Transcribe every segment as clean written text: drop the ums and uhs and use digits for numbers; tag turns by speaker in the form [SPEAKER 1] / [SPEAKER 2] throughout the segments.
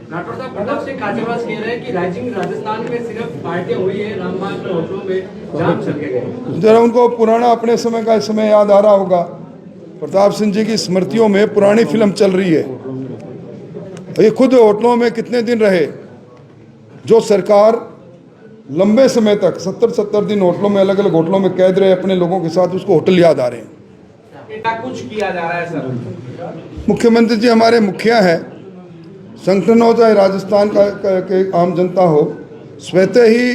[SPEAKER 1] राठौर साहब, प्रताप सिंह खाचरवास कह रहे हैं कि राजस्थान में सिर्फ पार्टियां हुई है, रामबाग में होटलों में जाम चल गए।
[SPEAKER 2] जरा उनको पुराना अपने समय का समय याद आ रहा होगा। प्रताप सिंह जी की स्मृतियों में पुरानी फिल्म चल रही है। ये खुद होटलों में कितने दिन रहे। जो सरकार लंबे समय तक 70 दिन होटलों में, अलग अलग होटलों में कैद रहे अपने लोगों के साथ, उसको होटल याद आ रहे हैं।
[SPEAKER 1] कुछ किया जा रहा है सर।
[SPEAKER 2] मुख्यमंत्री जी हमारे मुखिया है। संगठन हो चाहे राजस्थान के आम जनता हो, स्वतः ही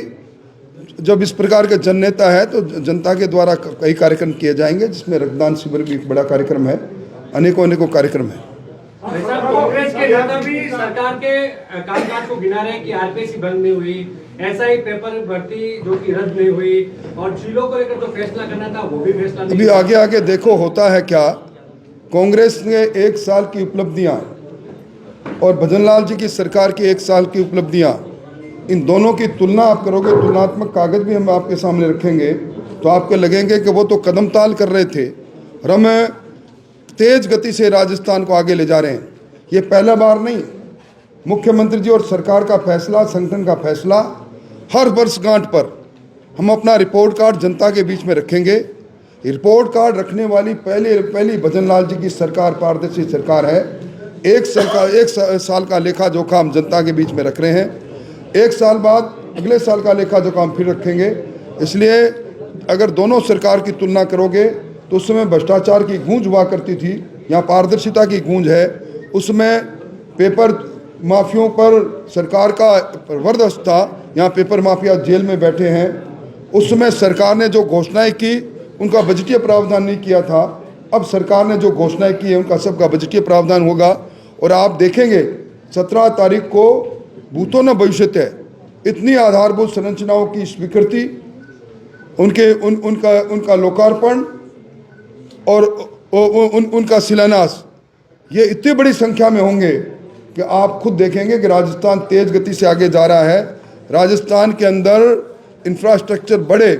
[SPEAKER 2] जब इस प्रकार का जन नेता है तो जनता के द्वारा कई कार्यक्रम किए जाएंगे, जिसमें रक्तदान शिविर भी एक बड़ा कार्यक्रम है। अनेकों कार्यक्रम है।
[SPEAKER 1] कांग्रेस के नेता भी सरकार के कामकाज को गिना रहे हैं कि आरपीसी बंद नहीं हुई, ऐसा ही पेपर भर्ती जो कि रद्द नहीं हुई, और जिलों को लेकर जो फैसला करना था वो भी फैसला नहीं।
[SPEAKER 2] अभी आगे देखो होता है क्या। कांग्रेस ने 1 साल की उपलब्धियां और भजनलाल जी की सरकार की 1 साल की उपलब्धियां, इन दोनों की तुलना आप करोगे, तुलनात्मक कागज भी हम आपके सामने रखेंगे, तो आपको लगेंगे कि वो तो कदम ताल कर रहे थे और हम तेज गति से राजस्थान को आगे ले जा रहे हैं। ये पहला बार नहीं। मुख्यमंत्री जी और सरकार का फैसला, संगठन का फैसला, हर वर्षगांठ पर हम अपना रिपोर्ट कार्ड जनता के बीच में रखेंगे। रिपोर्ट कार्ड रखने वाली पहली भजनलाल जी की सरकार पारदर्शी सरकार है। एक साल का लेखा जोखा हम जनता के बीच में रख रहे हैं। 1 साल बाद अगले साल का लेखा जोखा हम फिर रखेंगे। इसलिए अगर दोनों सरकार की तुलना करोगे तो उस समय भ्रष्टाचार की गूंज हुआ करती थी, यहाँ पारदर्शिता की गूंज है। उसमें पेपर माफियों पर सरकार का जबरदस्त था। यहाँ पेपर माफिया जेल में बैठे हैं। उस समय सरकार ने जो घोषणाएं की उनका बजटीय प्रावधान नहीं किया था। अब सरकार ने जो घोषणाएं की है उनका सबका बजटीय प्रावधान होगा। और आप देखेंगे 17 तारीख को भूतो न भविष्यति, इतनी आधारभूत संरचनाओं की स्वीकृति, उनका लोकार्पण और उनका शिलान्यास, ये इतनी बड़ी संख्या में होंगे कि आप खुद देखेंगे कि राजस्थान तेज गति से आगे जा रहा है। राजस्थान के अंदर इंफ्रास्ट्रक्चर बढ़े,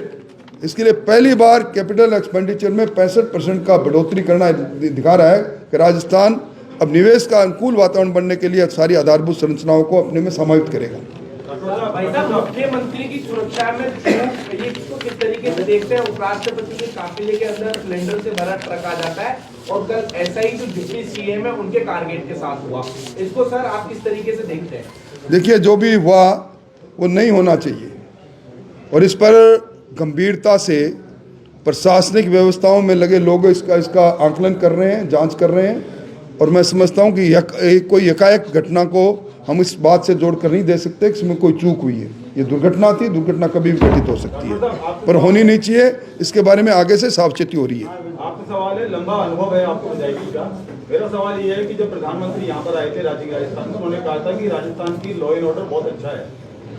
[SPEAKER 2] इसके लिए पहली बार कैपिटल एक्सपेंडिचर में 65% का बढ़ोतरी करना दिखा रहा है कि राजस्थान अब निवेश का अनुकूल वातावरण बनने के लिए सारी आधारभूत संरचनाओं को अपने में समाहित करेगा।
[SPEAKER 1] मुख्यमंत्री की सुरक्षा में ये इसको किस तरीके से देखते हैं? उपराष्ट्रपति के काफिले के अंदर सिलेंडर से भरा ट्रक आ जाता है और कल ऐसा ही जो डिप्टी सीएम है उनके टारगेट के साथ हुआ, इसको सर आप किस तरीके से देखते हैं?
[SPEAKER 2] देखिए, जो भी हुआ वो नहीं होना चाहिए और इस पर गंभीरता से प्रशासनिक व्यवस्थाओं में लगे लोग इसका आकलन कर रहे हैं, जांच कर रहे हैं। और मैं समझता हूं कि कोई एकाएक घटना को हम इस बात से जोड़कर नहीं दे सकते कि इसमें कोई चूक हुई है। ये दुर्घटना थी, दुर्घटना कभी भी घटित हो सकती है, पर होनी नहीं चाहिए। इसके बारे में आगे से सावचेती हो रही है।
[SPEAKER 3] आपका सवाल है, लंबा अनुभव है आपको विधायकी का। मेरा सवाल ये है कि जब प्रधानमंत्री यहाँ पर आए थे राजस्थान में, उन्होंने कहा था कि राजस्थान की लॉ एंड ऑर्डर बहुत अच्छा है,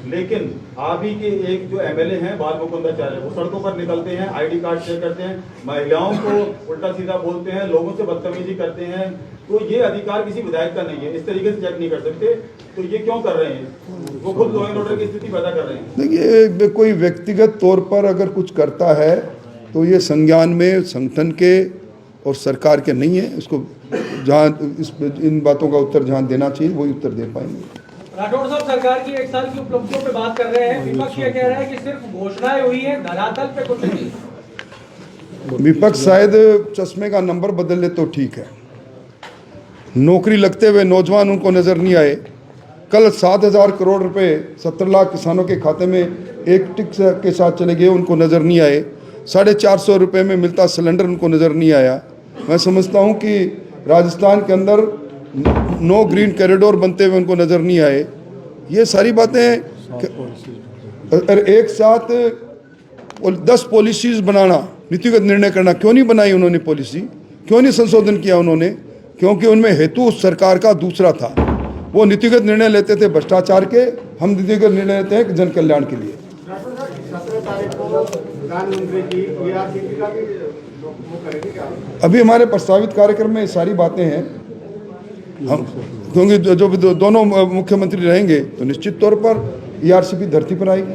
[SPEAKER 3] लेकिन आप ही के एक जो एमएलए हैं बाल मुकुंदाचार्य, वो सड़कों पर निकलते हैं, आईडी कार्ड शेयर करते हैं, महिलाओं को उल्टा सीधा बोलते हैं, लोगों से बदतमीजी करते हैं। तो ये अधिकार किसी विधायक का नहीं है, इस तरीके से चेक नहीं कर सकते, तो ये क्यों कर रहे हैं? वो खुद लॉ एंड ऑर्डर की स्थिति पैदा कर रहे हैं।
[SPEAKER 2] देखिए, कोई व्यक्तिगत तौर पर अगर कुछ करता है तो ये संज्ञान में संगठन के और सरकार के नहीं है। इसको जहाँ इन बातों का उत्तर जहाँ देना चाहिए वही उत्तर दे पाएंगे।
[SPEAKER 1] राठौर साहब, सरकार की 1 साल की उपलब्धियों पे बात कर रहे हैं, विपक्ष ये कह रहा है कि सिर्फ घोषणाएं हुई है, धरातल पे कुछ नहीं।
[SPEAKER 2] विपक्ष शायद चश्मे का नंबर बदल ले तो ठीक है। नौकरी लगते हुए नौजवान उनको नजर नहीं आए। कल 7,000 करोड़ रुपए 17 लाख किसानों के खाते में एक टिक के साथ चले गए, उनको नजर नहीं आए। 450 रुपये में मिलता सिलेंडर उनको नजर नहीं आया। मैं समझता हूं कि राजस्थान के अंदर 9 ग्रीन कॉरिडोर बनते हुए उनको नज़र नहीं आए। ये सारी बातें एक साथ 10 पॉलिसीज बनाना, नीतिगत निर्णय करना, क्यों नहीं बनाई उन्होंने पॉलिसी? क्यों नहीं संशोधन किया उन्होंने? क्योंकि उनमें हेतु उस सरकार का दूसरा था। वो नीतिगत निर्णय लेते थे भ्रष्टाचार के, हम नीतिगत निर्णय लेते हैं जन कल्याण के लिए। अभी हमारे प्रस्तावित कार्यक्रम में ये सारी बातें हैं। हम क्योंकि जो दोनों मुख्यमंत्री रहेंगे तो निश्चित तौर पर ईआरसीपी धरती पर आएगी।